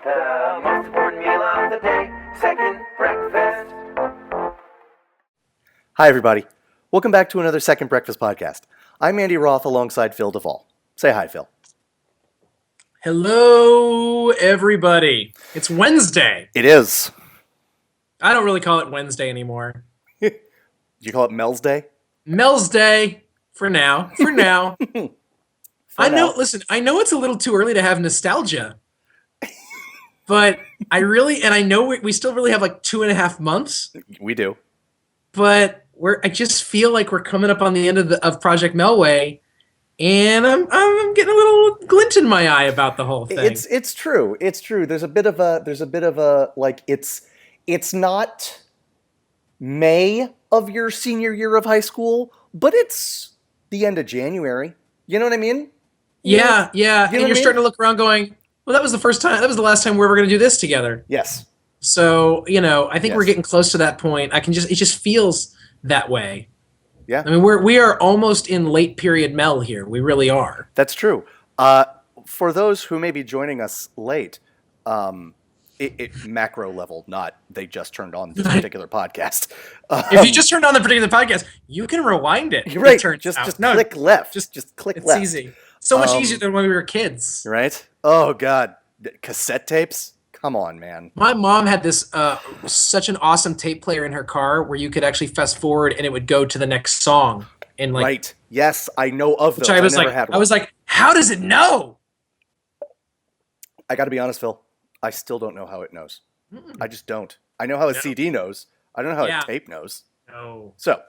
The most important meal of the day, second breakfast. Hi, everybody. Welcome back to another Second Breakfast podcast. I'm Andy Roth alongside Phil Duvall. Say hi, Phil. Hello, everybody. It's Wednesday. It is. I don't really call it Wednesday anymore. You call it Mel's Day? Mel's Day for now. I know, listen, I know it's a little too early to have nostalgia, but I know we still really have like 2.5 months. We do. But I just feel like we're coming up on the end of Project Melway, and I'm getting a little glint in my eye about the whole thing. It's true. It's true. There's a bit of a like it's not May of your senior year of high school, but it's the end of January. You know what I mean? Yeah. You know And what I you're mean? starting to look around going, well, that was the last time we were going to do this together. Yes. So, I think Yes. we're getting close to that point. It just feels that way. Yeah. I mean, we are almost in late period Mel here. We really are. That's true. For those who may be joining us late, macro level, not they just turned on this particular podcast. If you just turned on the particular podcast, you can rewind it. You're right. It turns Just out. click left. Just click It's left. easy. So much easier than when we were kids. Right? Oh God, cassette tapes. Come on, man. My mom had this such an awesome tape player in her car where you could actually fast forward and it would go to the next song. And like, Right. Yes, I know of those. which I was never like, had one. I was like, how does it know? I got to be honest, Phil. I still don't know how it knows. I just don't. I know how a CD knows. I don't know how Yeah. a tape knows. No. So,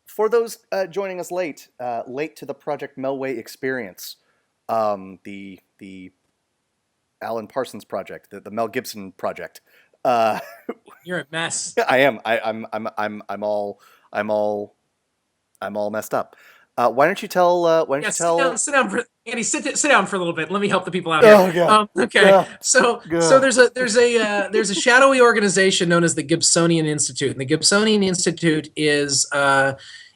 for those joining us late to the Project Melway experience, the Alan Parsons project, the Mel Gibson project. You're a mess. I am. I'm all messed up. Why don't you tell? Sit down for Andy. Sit down for a little bit. Let me help the people out Oh, here. God. Okay. God. So there's a shadowy organization known as the Gibsonian Institute, and the Gibsonian Institute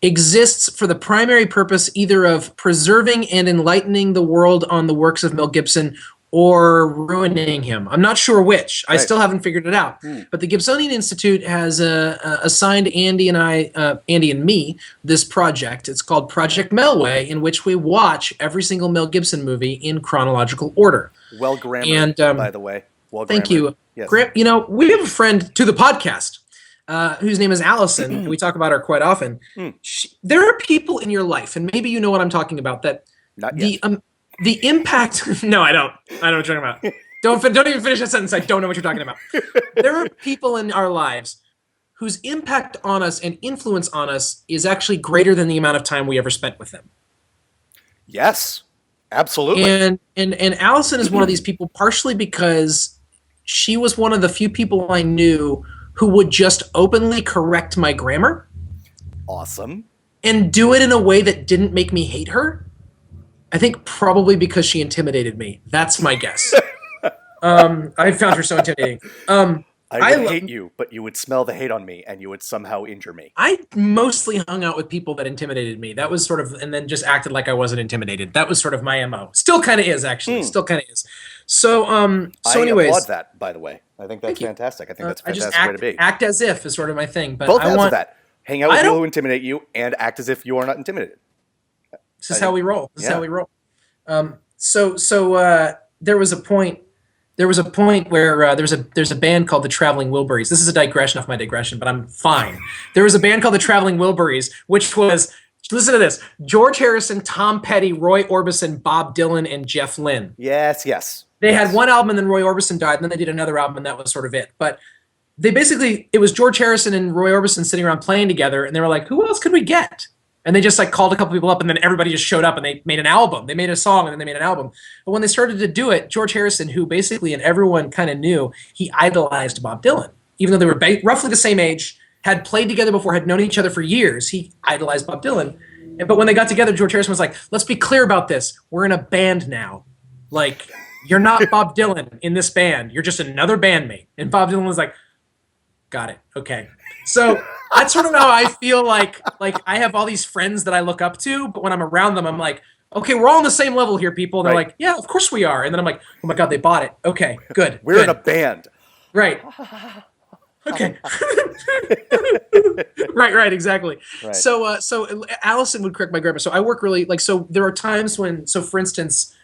exists for the primary purpose either of preserving and enlightening the world on the works of Mel Gibson or ruining him. I'm not sure which. I still haven't figured it out. But the Gibsonian Institute has assigned Andy and me this project. It's called Project Melway, in which we watch every single Mel Gibson movie in chronological order. Well grammared, And, by the way. Well Thank grammared. you. Yes. Grant, we have a friend to the podcast whose name is Allison, and we talk about her quite often. There are people in your life, and maybe you know what I'm talking about, that Not yet. the impact. No, I don't. I know what you're talking about. Don't even finish that sentence. I don't know what you're talking about. There are people in our lives whose impact on us and influence on us is actually greater than the amount of time we ever spent with them. Yes. Absolutely. And Allison is one of these people, partially because she was one of the few people I knew who would just openly correct my grammar Awesome. and do it in a way that didn't make me hate her. I think probably because she intimidated me. That's my guess. I found her so intimidating. I would hate you, but you would smell the hate on me, and you would somehow injure me. I mostly hung out with people that intimidated me. That was sort of, and then just acted like I wasn't intimidated. That was sort of my MO. Still kind of is, actually. Still kind of is. So, anyways. I applaud that, by the way. I think that's fantastic. I think that's a fantastic way to be. Act as if is sort of my thing. But Both I ends want of that. Hang out with people who intimidate you, and act as if you are not intimidated. This is how we roll. This is how we roll. So there was a point. There was a point where there's a band called the Traveling Wilburys. This is a digression off my digression, but I'm fine. There was a band called the Traveling Wilburys, which was, listen to this: George Harrison, Tom Petty, Roy Orbison, Bob Dylan, and Jeff Lynne. Yes. They had one album, and then Roy Orbison died, and then they did another album, and that was sort of it. But it was George Harrison and Roy Orbison sitting around playing together, and they were like, who else could we get? And they just like called a couple people up, and then everybody just showed up, and they made an album. They made a song, and then they made an album. But when they started to do it, George Harrison, who basically, and everyone kind of knew, he idolized Bob Dylan. Even though they were roughly the same age, had played together before, had known each other for years, he idolized Bob Dylan. But when they got together, George Harrison was like, let's be clear about this. We're in a band now. Like, you're not Bob Dylan in this band. You're just another bandmate. And Bob Dylan was like, got it. Okay. So that's sort of how I feel like I have all these friends that I look up to, but when I'm around them, I'm like, Okay, we're all on the same level here, people. And they're Right. like, yeah, of course we are. And then I'm like, oh my God, they bought it. Okay, good. We're good. in a band. Right. Okay. right, exactly. Right. So Allison would correct my grammar. So I work really like so. There are times when, so for instance,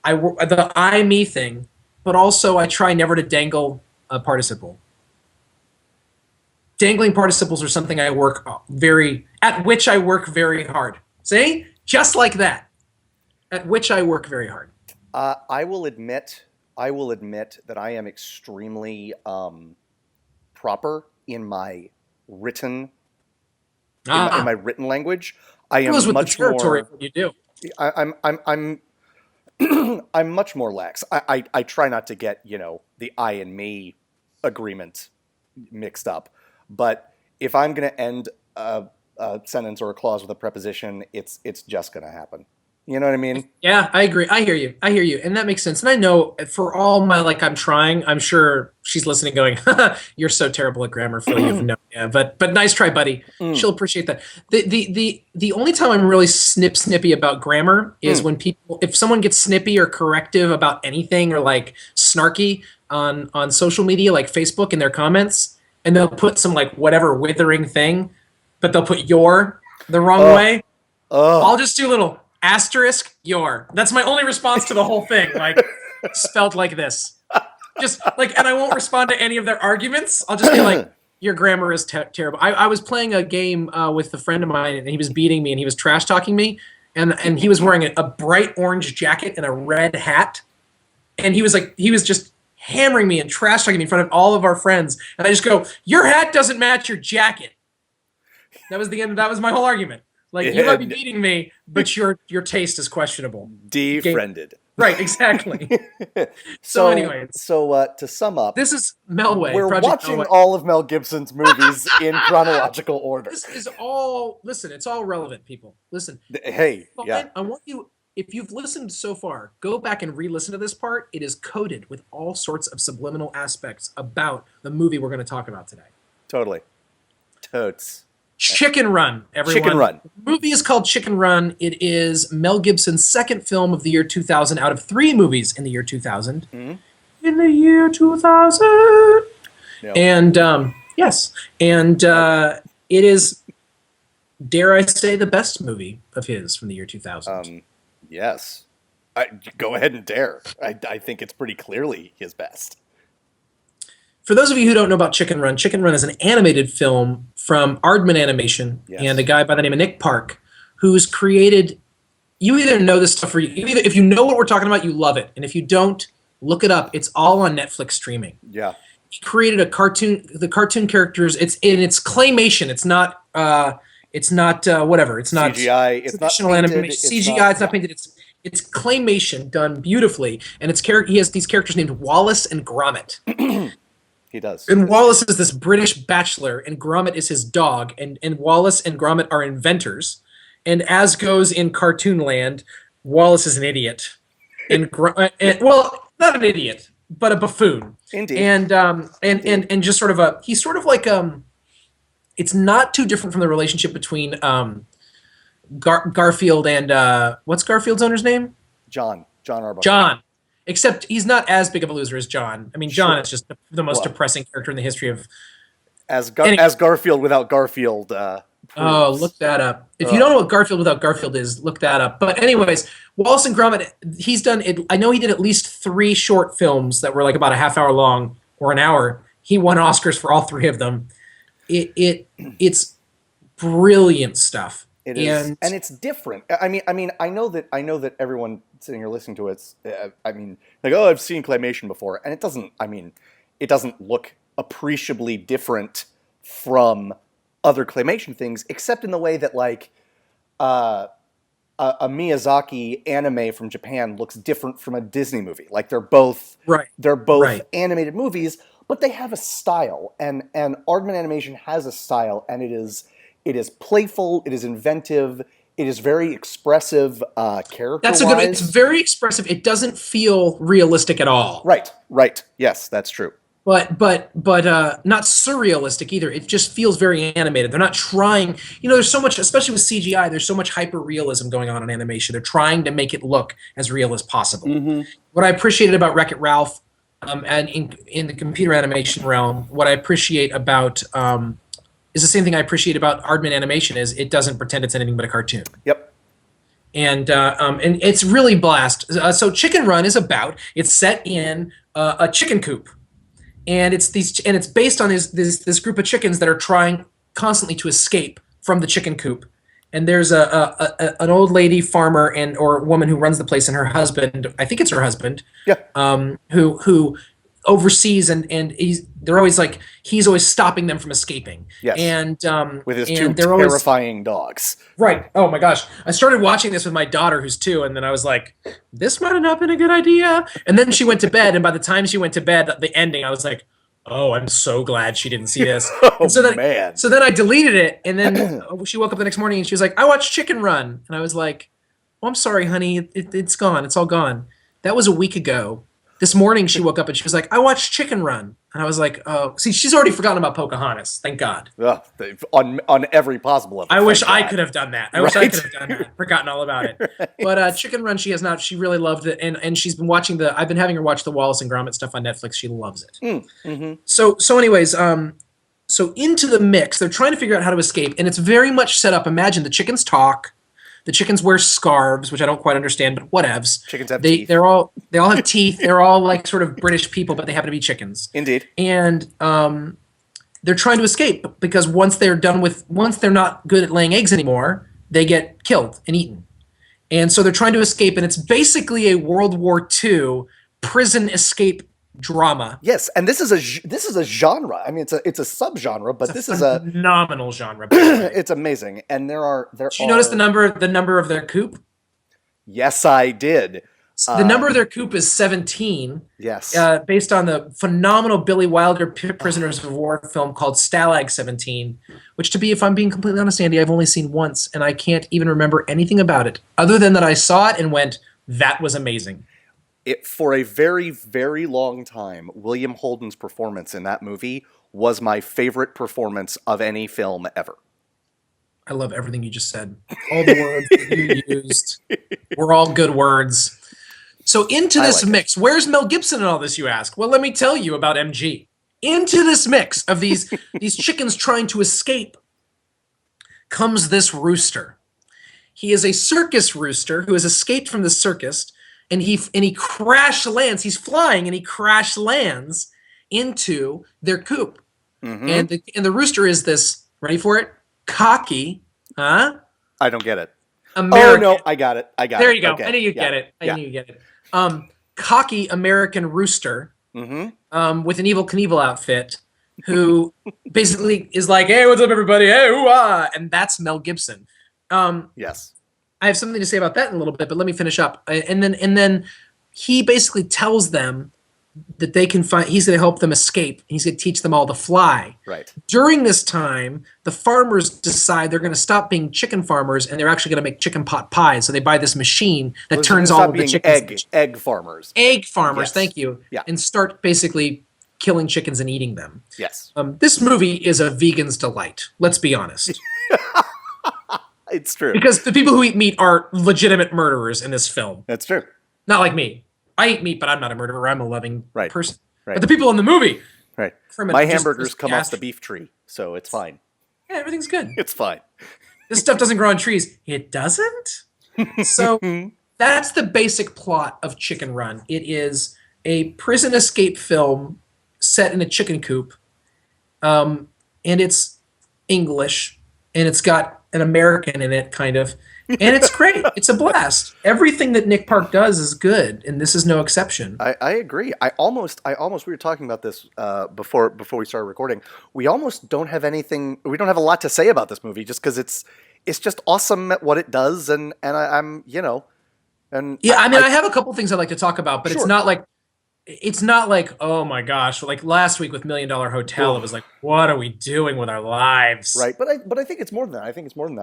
I work the I me thing, but also I try never to dangle a participle. Dangling participles are something I work at which I work very hard. See, just like that, at which I work very hard. I will admit that I am extremely proper in my written in my written language. I am Goes with much the territory more. of what you do. I'm I'm much more lax. I try not to get the I and me agreement mixed up, but if I'm going to end a sentence or a clause with a preposition, it's just going to happen. You know what I mean? Yeah, I agree. I hear you. And that makes sense. And I know for all my like I'm trying, I'm sure she's listening going, you're so terrible at grammar, Phil. You have no idea. But nice try, buddy. She'll appreciate that. The only time I'm really snippy about grammar is when if someone gets snippy or corrective about anything or like snarky on social media like Facebook in their comments, and they'll put some like whatever withering thing, but they'll put your the wrong way. I'll just do little asterisk your. That's my only response to the whole thing. Like spelled like this. Just like, and I won't respond to any of their arguments. I'll just be like, your grammar is terrible. I was playing a game with a friend of mine, and he was beating me, and he was trash talking me, and he was wearing a bright orange jacket and a red hat, and he was just hammering me and trash talking me in front of all of our friends, and I just go, your hat doesn't match your jacket. That was the end. That was my whole argument. Like, you might be beating me, but your taste is questionable. Defriended. Right, exactly. So anyways. So to sum up, this is Melway. We're Project watching Melway. all of Mel Gibson's movies in chronological order. This is all, listen, it's all relevant, people. Listen. Hey, yeah. I want you, if you've listened so far, go back and re-listen to this part. It is coded with all sorts of subliminal aspects about the movie we're going to talk about today. Totally. Totes. Chicken Run, everyone. Chicken Run. The movie is called Chicken Run. It is Mel Gibson's second film of the year 2000 out of 3 movies in the year 2000. In the year 2000. Yep. And, yes. And it is, dare I say, the best movie of his from the year 2000. Yes. Go ahead and dare. I think it's pretty clearly his best. For those of you who don't know about Chicken Run is an animated film from Aardman Animation and a guy by the name of Nick Park, who's created. You either know this stuff, or if you know what we're talking about, you love it, and if you don't, look it up. It's all on Netflix streaming. Yeah, he created a cartoon. The cartoon characters. It's claymation. It's not. Whatever. It's not CGI. It's not painted, it's CGI. It's not painted. It's claymation done beautifully, and he has these characters named Wallace and Gromit. He does. And Wallace is this British bachelor, and Gromit is his dog, and Wallace and Gromit are inventors. And as goes in cartoon land, Wallace is an idiot. And well, not an idiot, but a buffoon. Indeed. And just sort of he's sort of like it's not too different from the relationship between Garfield and what's Garfield's owner's name? John Arbuckle. John. Except he's not as big of a loser as John. I mean, John is just the most depressing character in the history of... As Garfield without Garfield proves. Oh, look that up. If you don't know what Garfield without Garfield is, look that up. But anyways, Wallace and Gromit, he's done it. I know he did at least 3 short films that were like about a half hour long or an hour. He won Oscars for all 3 of them. It's brilliant stuff. It is, and it's different. I mean, I know that everyone sitting here listening to it, like, oh, I've seen claymation before, and it doesn't look appreciably different from other claymation things, except in the way that like a Miyazaki anime from Japan looks different from a Disney movie. Like they're both animated movies, but they have a style, and Aardman Animation has a style, and it is playful, it is inventive, it is very expressive character-wise. That's a good. It's very expressive. It doesn't feel realistic at all. Right. Yes, that's true. not surrealistic either. It just feels very animated. They're not trying. There's so much, especially with CGI. There's so much hyper realism going on in animation. They're trying to make it look as real as possible. What I appreciated about Wreck-It Ralph, and in the computer animation realm, what I appreciate about is the same thing I appreciate about Aardman Animation is it doesn't pretend it's anything but a cartoon. Yep. And it's really blast. So Chicken Run is it's set in a chicken coop. And it's based on this group of chickens that are trying constantly to escape from the chicken coop. And there's an old lady farmer or woman who runs the place, and her husband, I think it's her husband, who oversees and they're always like he's always stopping them from escaping. Yes. And with his two terrifying dogs. Right. Oh my gosh. I started watching this with my daughter who's 2, and then I was like, this might have not been a good idea. And then she went to bed, and by the time she went to bed, the ending, I was like, oh, I'm so glad she didn't see this. Man. So then I deleted it, and then she woke up the next morning and she was like, I watched Chicken Run. And I was like, oh, I'm sorry, honey. It's gone. It's all gone. That was a week ago. This morning she woke up and she was like, I watched Chicken Run. And I was like, oh, see, she's already forgotten about Pocahontas. Thank God. On every possible level. I wish I could have done that. I wish I could have done that. Forgotten all about it. Right. But Chicken Run, she has not. She really loved it. And she's been watching I've been having her watch the Wallace and Gromit stuff on Netflix. She loves it. So anyways, so into the mix, they're trying to figure out how to escape. And it's very much set up. Imagine the chickens talk. The chickens wear scarves, which I don't quite understand, but whatevs. Chickens have teeth. They all have teeth. They're all like sort of British people, but they happen to be chickens. Indeed. And they're trying to escape because once they're not good at laying eggs anymore, they get killed and eaten. And so they're trying to escape, and it's basically a World War II prison escape drama. Yes, and this is a genre. I mean, it's a subgenre, but this is a phenomenal genre. It's amazing, and Did you notice the number of their coop? Yes, I did. The number of their coop is 17. Yes, based on the phenomenal Billy Wilder Prisoners of War film called Stalag 17, which, if I'm being completely honest, Andy, I've only seen once, and I can't even remember anything about it other than that I saw it and went, "That was amazing." For a very, very long time, William Holden's performance in that movie was my favorite performance of any film ever. I love everything you just said. All the words that you used were all good words. So into this mix, where's Mel Gibson in all this, you ask? Well, let me tell you about MG. Into this mix of these chickens trying to escape comes this rooster. He is a circus rooster who has escaped from the circus. And he crash lands. He's flying, and he crash lands into their coop. And the rooster is this. Ready for it? Cocky, huh? I don't get it. American. Oh no, I got it. There you go. Okay. I knew you'd get it. I knew you'd get it. Cocky American rooster with an Evel Knievel outfit, who basically is like, "Hey, what's up, everybody? Hey, hoo-ah!" And that's Mel Gibson. Yes. I have something to say about that in a little bit, but let me finish up. And then he basically tells them that they can find. He's going to help them escape. He's going to teach them all to fly. Right. During this time, the farmers decide they're going to stop being chicken farmers, and they're actually going to make chicken pot pies. So they buy this machine that turns all of the chickens. Egg farmers. Egg farmers. Yes. Thank you. Yeah. And start basically killing chickens and eating them. Yes. This movie is a vegan's delight. Let's be honest. It's true. Because the people who eat meat are legitimate murderers in this film. That's true. Not like me. I eat meat, but I'm not a murderer. I'm a loving person. Right. But the people in the movie, my hamburgers come off the beef tree, so it's fine. Yeah, everything's good. It's fine. This stuff doesn't grow on trees. It doesn't? So that's the basic plot of Chicken Run. It is a prison escape film set in a chicken coop, and it's English, and it's got an American in it, kind of. And it's great. It's a blast. Everything that Nick Park does is good, and this is no exception. I agree. I almost we were talking about this before we started recording. We almost don't have anything. We don't have a lot to say about this movie just because it's just awesome at what it does, and I'm and yeah. I have a couple things I'd like to talk about, but sure. It's not like oh my gosh, like last week with $1 Million Hotel, it was like, what are we doing with our lives? Right, but I think it's more than that. I think not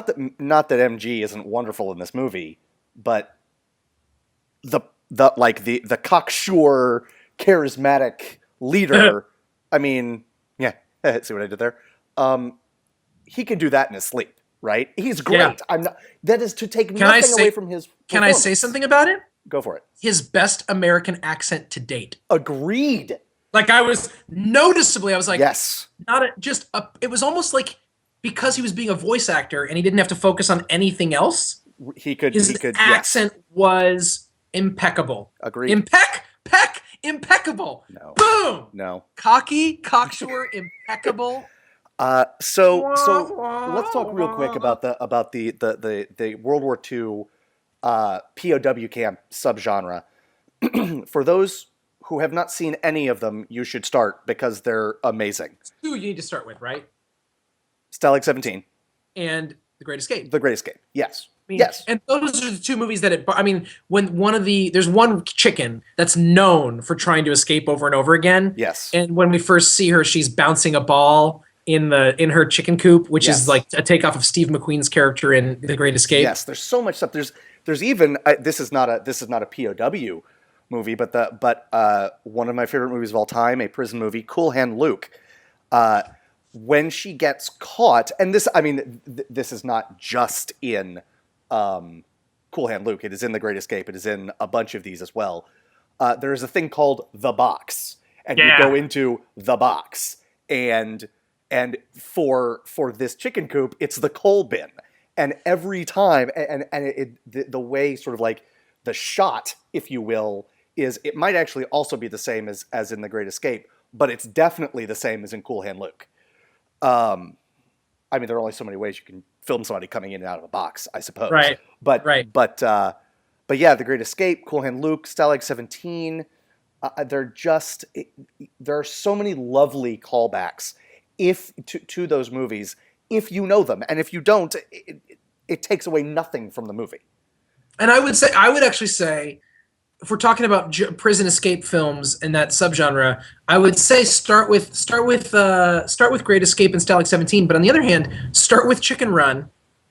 that MG isn't wonderful in this movie, but the cocksure charismatic leader. I mean, yeah, see what I did there? He can do that in his sleep, right? He's great. Yeah. I'm not. That is to take Can I nothing say- away from his. Can I say something about it? Go for it. His best American accent to date. Agreed. Like I was noticeably, I was like, Yes. it was almost like because he was being a voice actor and he didn't have to focus on anything else. His accent was impeccable. Agreed. Impeccable. No. Boom. No. Cocksure, impeccable. So let's talk real quick about the World War II POW camp subgenre. For those who have not seen any of them, you should start because they're amazing. Who you need to start with, right? Stalag 17 and The Great Escape. The Great Escape. Yes. I mean, yes. And those are the two movies that when there's one chicken that's known for trying to escape over and over again. Yes. And when we first see her, she's bouncing a ball in her chicken coop, which is like a takeoff of Steve McQueen's character in The Great Escape. Yes, there's so much stuff. There's even this is not a POW movie, but one of my favorite movies of all time, a prison movie, Cool Hand Luke. When she gets caught, and this is not just in Cool Hand Luke. It is in The Great Escape. It is in a bunch of these as well. There is a thing called the box, and you go into the box, and for this chicken coop, it's the coal bin, and every time, the way sort of like the shot, if you will, is it might actually also be the same as in The Great Escape, but it's definitely the same as in Cool Hand Luke. I mean, there are only so many ways you can film somebody coming in and out of a box, I suppose. Right. But yeah, The Great Escape, Cool Hand Luke, Stalag 17. There are so many lovely callbacks to those movies if you know them, and if you don't, it takes away nothing from the movie. And I would actually say, if we're talking about prison escape films and that subgenre, I would say start with Great Escape and Stalag 17. But on the other hand, start with Chicken Run,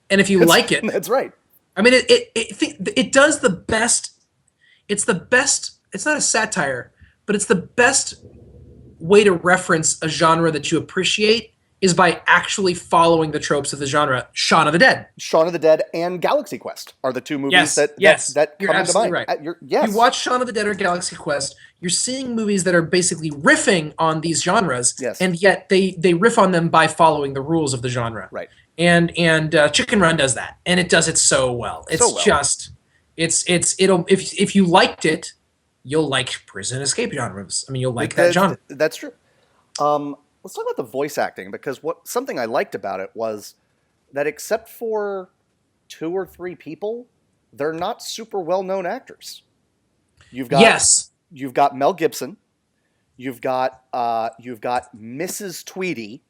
and if you like it, that's right. I mean, it does the best. It's the best. It's not a satire, but it's the best way to reference a genre that you appreciate is by actually following the tropes of the genre. Shaun of the Dead. Shaun of the Dead and Galaxy Quest are the two movies that you're come absolutely to mind. right. Yes. You watch Shaun of the Dead or Galaxy Quest, you're seeing movies that are basically riffing on these genres, and yet they riff on them by following the rules of the genre. Right. And Chicken Run does that, and it does it so well. If you liked it, you'll like prison escape genres. I mean, you'll like that genre. That's true. Let's talk about the voice acting, because something I liked about it was that except for 2 or 3 people, they're not super well-known actors. You've got Mel Gibson, you've got Mrs. Tweedy,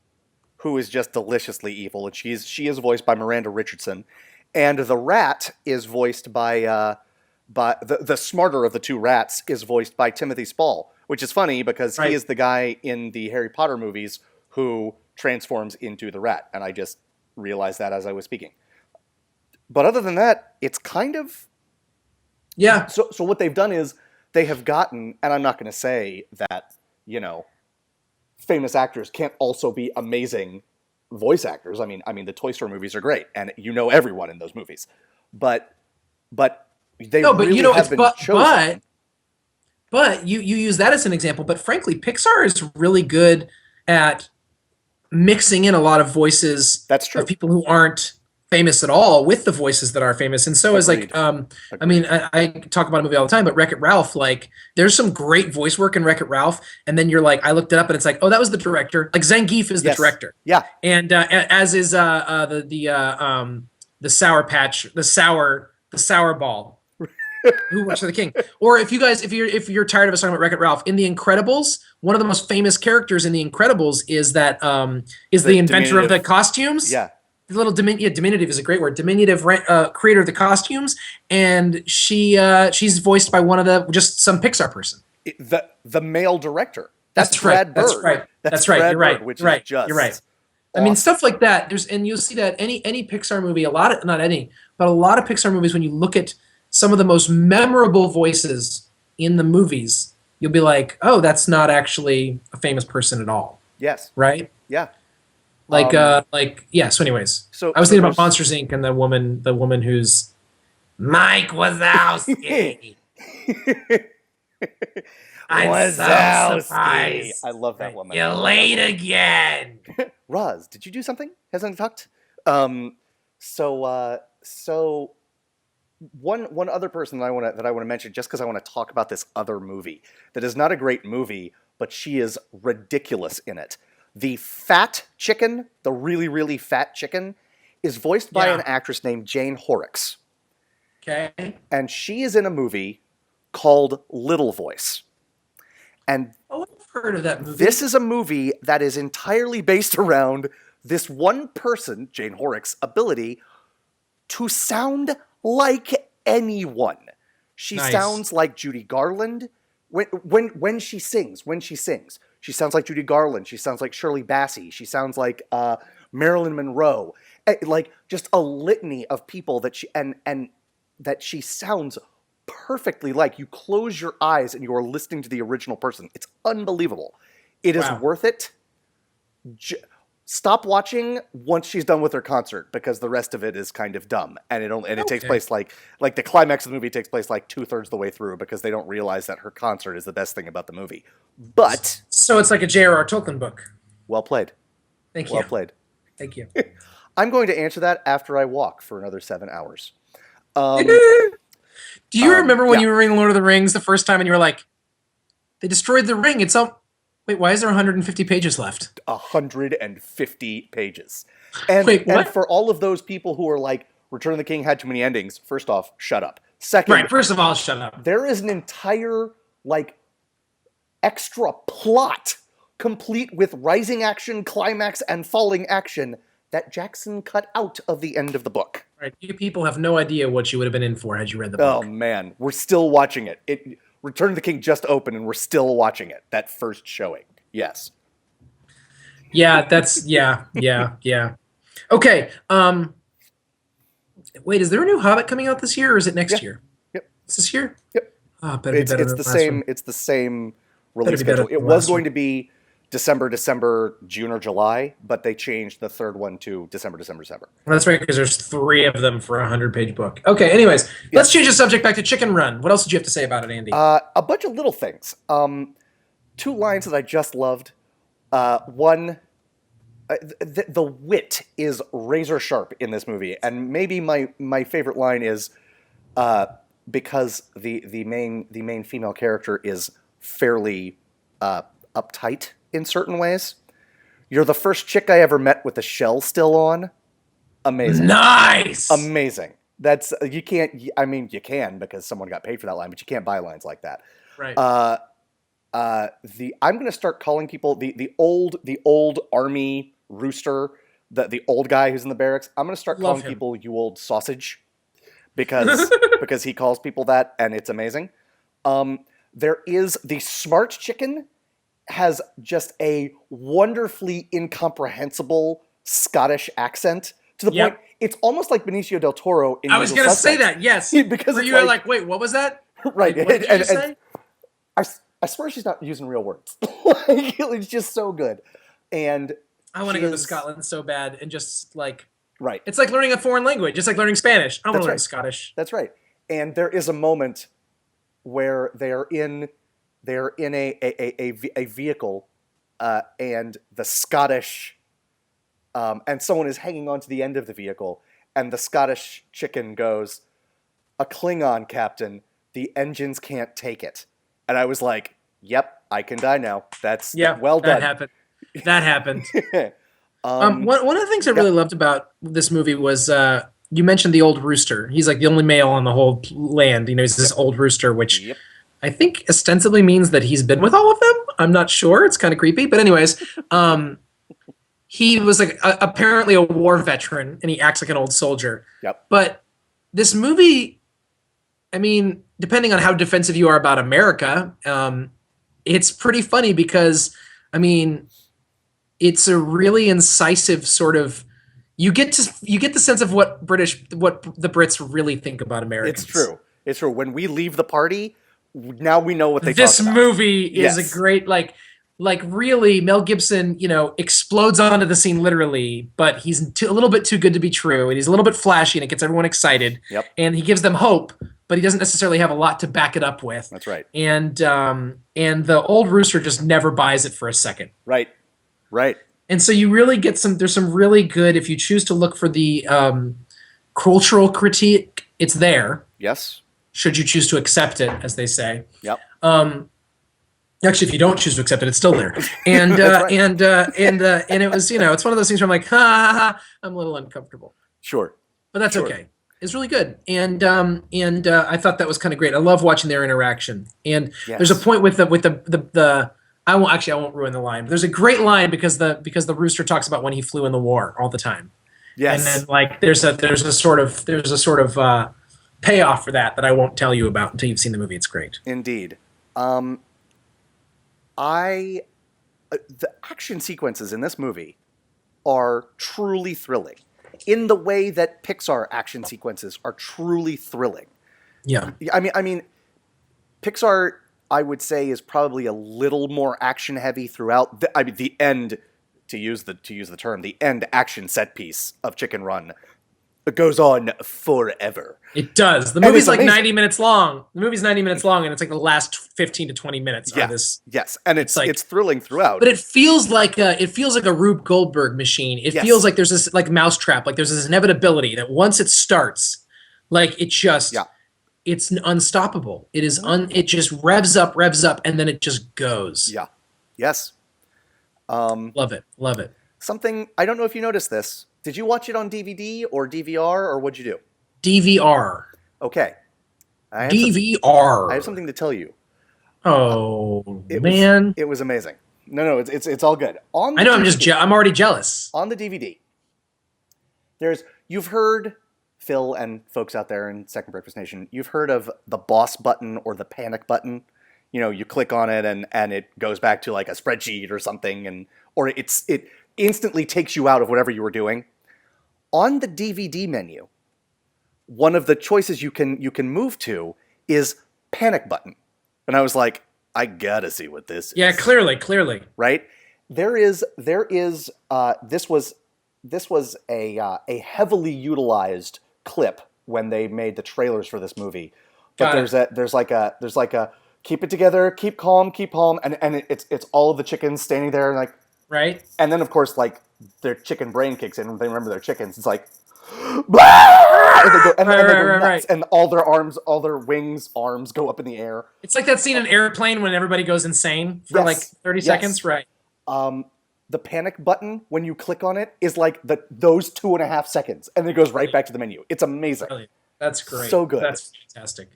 who is just deliciously evil, and she is voiced by Miranda Richardson, and the rat is voiced by the smarter of the 2 rats is voiced by Timothy Spall. Which is funny because he is the guy in the Harry Potter movies who transforms into the rat. And I just realized that as I was speaking. But other than that, it's kind of... Yeah. So what they've done is they have gotten, and I'm not going to say that, famous actors can't also be amazing voice actors. I mean, the Toy Story movies are great, and everyone in those movies. But they really have been chosen. But you use that as an example, but frankly, Pixar is really good at mixing in a lot of voices of people who aren't famous at all with the voices that are famous. And so is like, I talk about a movie all the time, but Wreck-It Ralph, like there's some great voice work in Wreck-It Ralph. And then you're like, I looked it up and it's like, oh, that was the director. Like Zangief is the director. Yeah. And as is the Sour Patch, the Sour Ball. Who Works for the King? Or if you're tired of us talking about Wreck-It Ralph, in The Incredibles, one of the most famous characters in The Incredibles is that is the inventor of the costumes. Yeah, the little diminutive is a great word. Diminutive creator of the costumes, and she's voiced by just some Pixar person. The male director. That's Brad right. Bird. That's right. You're right. Which You're right. Is just You're right. Awesome. I mean, stuff like that. And you'll see that any Pixar movie, a lot of Pixar movies, when you look at some of the most memorable voices in the movies, you'll be like, oh, that's not actually a famous person at all, Yes. right? Yeah. Yeah. So, anyways, So I was so thinking about there's Monsters Inc. and the woman who's Mike Wazowski. I'm so Wazowski. surprised. I love that Right. woman. You're late again. Roz, did you do something? Hasn't talked? Um, so one other person that I want to mention, just because I want to talk about this other movie that is not a great movie, but she is ridiculous in it. The fat chicken, the really really fat chicken, is voiced by an Yeah. actress named Jane Horrocks, Okay. and she is in a movie called Little Voice. And Oh, I've heard of that movie. this is a movie that is entirely based around this one person, Jane Horrocks' ability to sound like anyone. She Nice. sounds like Judy Garland when she sings. She sounds like Judy Garland. She sounds like Shirley Bassey. She sounds like Marilyn Monroe. Like just a litany of people that and that she sounds perfectly like. You close your eyes and you are listening to the original person. It's unbelievable. It is Wow. worth it. Stop watching once she's done with her concert, because the rest of it is kind of dumb, and it takes Okay. place like the climax of the movie takes place like 2/3 the way through, because they don't realize that her concert is the best thing about the movie. But So it's like a J.R.R. Tolkien book. well played, Thank you. well played. Thank you. I'm going to answer that after I walk for another 7 hours. Do you remember when yeah. you were reading Lord of the Rings the first time and you were like, they destroyed the ring? It's all. Wait, why is there 150 pages left? 150 pages, and Wait, what? and for all of those people who are like, Return of the King had too many endings. First off, shut up. Second, Right. First of all, shut up. there is an entire like extra plot complete with rising action, climax, and falling action that Jackson cut out of the end of the book. Right. You people have no idea what you would have been in for had you read the Oh book. man, we're still watching it. Return of the King just opened and we're still watching it. That first showing. Yes. Yeah, that's yeah. Okay. Wait, is there a new Hobbit coming out this year, or is it next Yeah. year? Yep. Is this year? Yep. Oh, better be It's better it's than the last same one. it's the same release Better be better schedule. It than the was last going one. to be December, June, or July, but they changed the third one to December. Well, that's right, because there's 3 of them for a 100-page book. Okay, anyways, let's change the subject back to Chicken Run. What else did you have to say about it, Andy? A bunch of little things. 2 lines that I just loved. One, the wit is razor sharp in this movie, and maybe my favorite line is because the main female character is fairly uptight in certain ways. You're the first chick I ever met with the shell still on. Amazing. Nice! Amazing. That's you can't. I mean, you can because someone got paid for that line, but you can't buy lines like that. Right. I'm gonna start calling people the old army rooster, the old guy who's in the barracks. I'm gonna start Love calling him. people you old sausage, because he calls people that, and it's amazing. There is the smart chicken has just a wonderfully incomprehensible Scottish accent to the Yep. point it's almost like Benicio del Toro in I was Usual going to say Suspects. that, yes. Because Where it's you were like, wait, what was that? right, Like, what did you just say? I swear she's not using real words. Like, it's just so good. And I want to she go to is- Scotland so bad and just like, right. it's like learning a foreign language, just like learning Spanish. I want That's to learn right. Scottish. That's right. And there is a moment where they're in a vehicle, and the Scottish, and someone is hanging onto the end of the vehicle, and the Scottish chicken goes, "A Klingon, Captain. The engines can't take it." And I was like, "Yep, I can die now. That's well that done." happened. That happened. Um, One of the things I really loved about this movie was you mentioned the old rooster. He's like the only male on the whole land. You know, he's this old rooster, which Yep. I think ostensibly means that he's been with all of them. I'm not sure. It's kind of creepy. But anyways, he was like apparently a war veteran, and he acts like an old soldier. Yep. But this movie, I mean, depending on how defensive you are about America, it's pretty funny because, I mean, it's a really incisive sort of. You get the sense of what the Brits really think about Americans. It's true. It's true. When we leave the party, now we know what they This talk about. movie is Yes. a great like really Mel Gibson, explodes onto the scene literally, but he's a little bit too good to be true, and he's a little bit flashy, and it gets everyone excited. Yep. And he gives them hope, but he doesn't necessarily have a lot to back it up with. That's right. And the old rooster just never buys it for a second. Right. And so you really get there's some really good, if you choose to look for the cultural critique, it's there. Yes. Should you choose to accept it, as they say. Yep. Actually, if you don't choose to accept it, it's still there. And right. and it was, it's one of those things where I'm like, ha, I'm a little uncomfortable, Sure. but that's Sure. okay. It's really good, and I thought that was kind of great. I love watching their interaction. And Yes. there's a point with the I won't ruin the line. But there's a great line because the rooster talks about when he flew in the war all the time. Yes. And then there's a sort of payoff for that I won't tell you about until you've seen the movie. It's great. Indeed. The action sequences in this movie are truly thrilling, in the way that Pixar action sequences are truly thrilling. Yeah. I mean, Pixar, I would say, is probably a little more action heavy throughout. The end, to use the term, the end action set piece of Chicken Run goes on forever. It does. The And movie's it's like amazing. 90 minutes long. The movie's 90 minutes long, and it's like the last 15 to 20 minutes are this. Yes, and it's like- thrilling throughout. But it feels like a Rube Goldberg machine. It Yes. feels like there's this like mousetrap. Like there's this inevitability that once it starts, like it just it's unstoppable. It is it just revs up, and then it just goes. Yeah. Yes. Love it. Something, I don't know if you noticed this. Did you watch it on DVD or DVR, or what'd you do? DVR. Okay. I DVR. have something to tell you. Oh It man. it was amazing. No, it's all good. On the I know. DVD, I'm already jealous. on the DVD. You've heard, Phil and folks out there in Second Breakfast Nation, you've heard of the boss button or the panic button. You click on it and it goes back to like a spreadsheet or something, or it instantly takes you out of whatever you were doing. On the DVD menu, one of the choices you can move to is panic button. And I was like, I gotta see what this is. Yeah, clearly. Right? This was a heavily utilized clip when they made the trailers for this movie. But there's like a keep it together, keep calm, and it's all of the chickens standing there and like, Right? and then of course like their chicken brain kicks in. They remember their chickens. It's like, blah! And they go, and they go nuts, and all their wings, arms go up in the air. It's like that scene in Airplane when everybody goes insane for like 30 seconds, right? The panic button, when you click on it, is like those 2.5 seconds, and then it goes right back to the menu. It's amazing. Brilliant. That's great. So good. That's fantastic.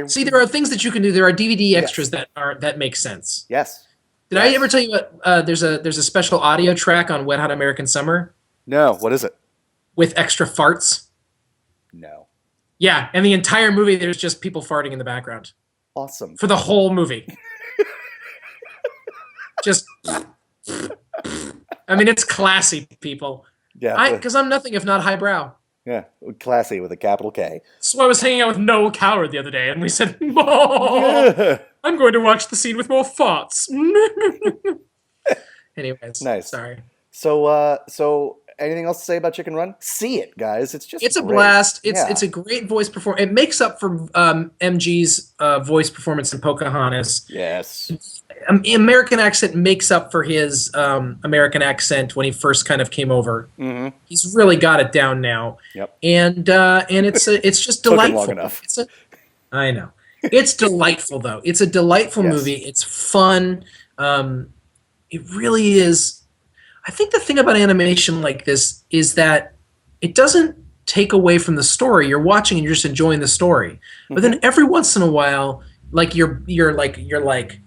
See, there are things that you can do. There are DVD extras that make sense. Yes. Did I ever tell you what? There's a special audio track on Wet Hot American Summer No. What is it? with extra farts. No. Yeah, and the entire movie there's just people farting in the background Awesome. for the whole movie. Just, I mean, it's classy, people. Yeah. Because I'm nothing if not highbrow. Yeah. Classy with a capital K. So I was hanging out with Noel Coward the other day, and we said, "Oh, I'm going to watch the scene with more farts." Anyways, Nice. Sorry. So anything else to say about Chicken Run? See it, guys. It's A great. blast. Yeah. It's a great voice performance. It makes up for MG's voice performance in Pocahontas. Yes. American accent makes up for his American accent when he first kind of came over. Mm-hmm. He's really got it down now. Yep. And it's just Took him delightful. long enough. I know. It's delightful though. It's a delightful movie. It's fun. It really is. I think the thing about animation like this is that it doesn't take away from the story. You're watching and you're just enjoying the story. Mm-hmm. But then every once in a while, like you're like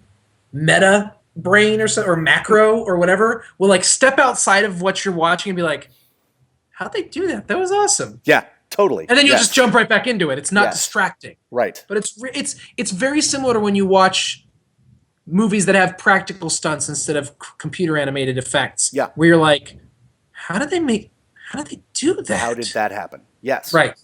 meta brain or macro or whatever will like step outside of what you're watching and be like, how'd they do that? That was awesome. Yeah, totally. And then you'll just jump right back into it. It's not distracting. Right. But it's very similar to when you watch movies that have practical stunts instead of computer animated effects. Yeah. Where you're like, how did they do that? How did that happen? Yes. Right.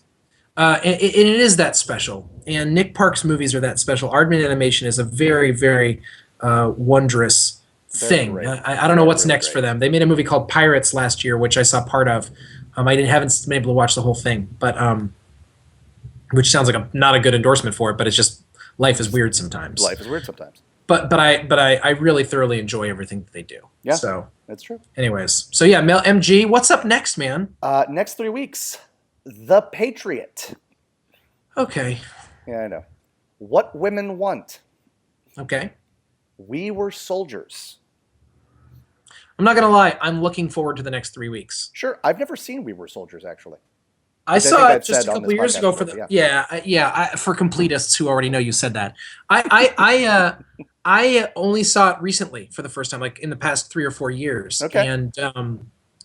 And it is that special. And Nick Park's movies are that special. Aardman Animation is a very, very wondrous thing. great. I don't know what's Really next great. for them. They made a movie called Pirates last year, which I saw part of. Haven't been able to watch the whole thing, but which sounds like not a good endorsement for it. But it's just life is weird sometimes. Life is weird sometimes. But I really thoroughly enjoy everything that they do. Yeah, So that's true. anyways, so yeah, Mel MG, what's up next, man? Next 3 weeks, The Patriot. Okay. Yeah, I know. What Women Want. Okay. We Were Soldiers. I'm not gonna lie, I'm looking forward to the next 3 weeks. Sure, I've never seen We Were Soldiers, actually. I think saw it I've just said a on couple this years podcast ago for before, the for completists who already know you said that. I only saw it recently for the first time, like in the past 3 or 4 years, Okay. and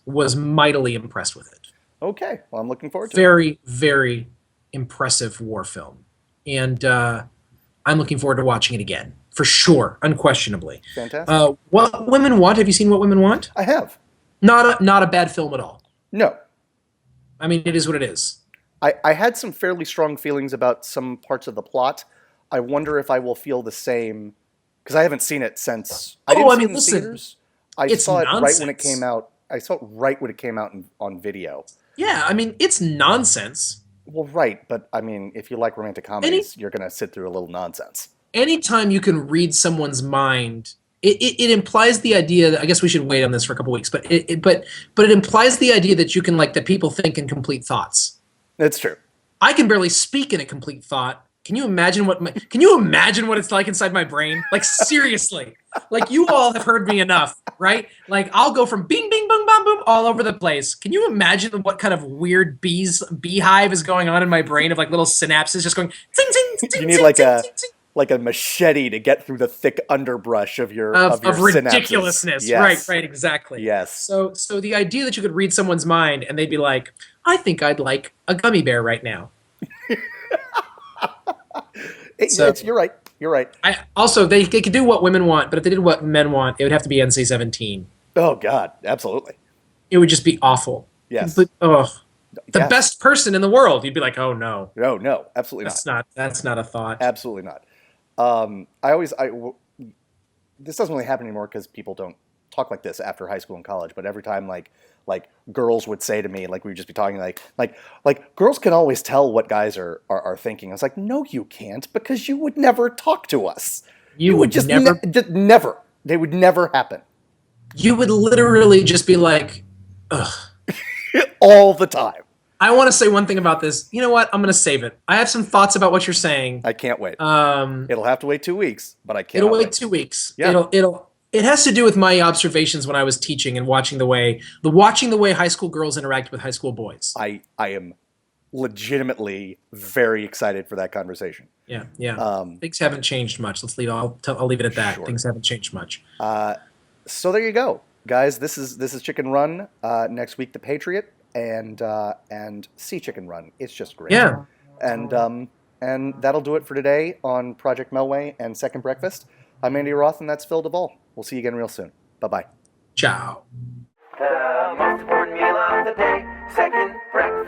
was mightily impressed with it. Okay, well, I'm looking forward to it. Very, very impressive war film, and I'm looking forward to watching it again for sure, unquestionably. Fantastic. What Women Want? Have you seen What Women Want? I have. Not a bad film at all. No. I mean, it is what it is. I had some fairly strong feelings about some parts of the plot. I wonder if I will feel the same, because I haven't seen it since. I didn't see it in listen, theaters. I it's saw it right when it nonsense. came out. I saw it right when it came out on video. Yeah, I mean, it's nonsense. Well, right, but I mean, if you like romantic comedies, you're going to sit through a little nonsense. Anytime you can read someone's mind, it implies the idea that I guess we should wait on this for a couple weeks, but it implies the idea that you can that people think in complete thoughts. It's true. I can barely speak in a complete thought. Can you imagine what it's like inside my brain? Like seriously. Like you all have heard me enough, right? Like I'll go from bing bing boom bam boom all over the place. Can you imagine what kind of weird beehive is going on in my brain of like little synapses just going ting ting ting? You need like a machete to get through the thick underbrush of your synapses. Ridiculousness. Yes. Right, exactly. Yes. So the idea that you could read someone's mind and they'd be like, I think I'd like a gummy bear right now. You're right. You're right. They could do What Women Want, but if they did What Men Want, it would have to be NC-17. Oh God, absolutely. It would just be awful. Yes. But, the Yes. best person in the world. You'd be like, oh no. No, absolutely not. That's not a thought. Absolutely not. This doesn't really happen anymore because people don't talk like this after high school and college. But every time like girls would say to me, like we would just be talking like girls can always tell what guys are thinking. I was like, no, you can't, because you would never talk to us. You would just never. just never. They would never happen. You would literally just be like, ugh. All the time. I want to say one thing about this. You know what? I'm going to save it. I have some thoughts about what you're saying. I can't wait. It'll have to wait 2 weeks, but I can't. It'll wait 2 weeks. Yeah. It has to do with my observations when I was teaching and watching the way high school girls interact with high school boys. I am legitimately very excited for that conversation. Yeah. Things haven't changed much. I'll leave it at that. Sure. Things haven't changed much. So there you go, guys. This is Chicken Run. Next week, The Patriot, and See Chicken Run. It's just great. Yeah. And that'll do it for today on Project Melway and Second Breakfast. I'm Andy Roth, and that's Phil Duvall. We'll see you again real soon. Bye-bye. Ciao. The most important meal of the day, second breakfast.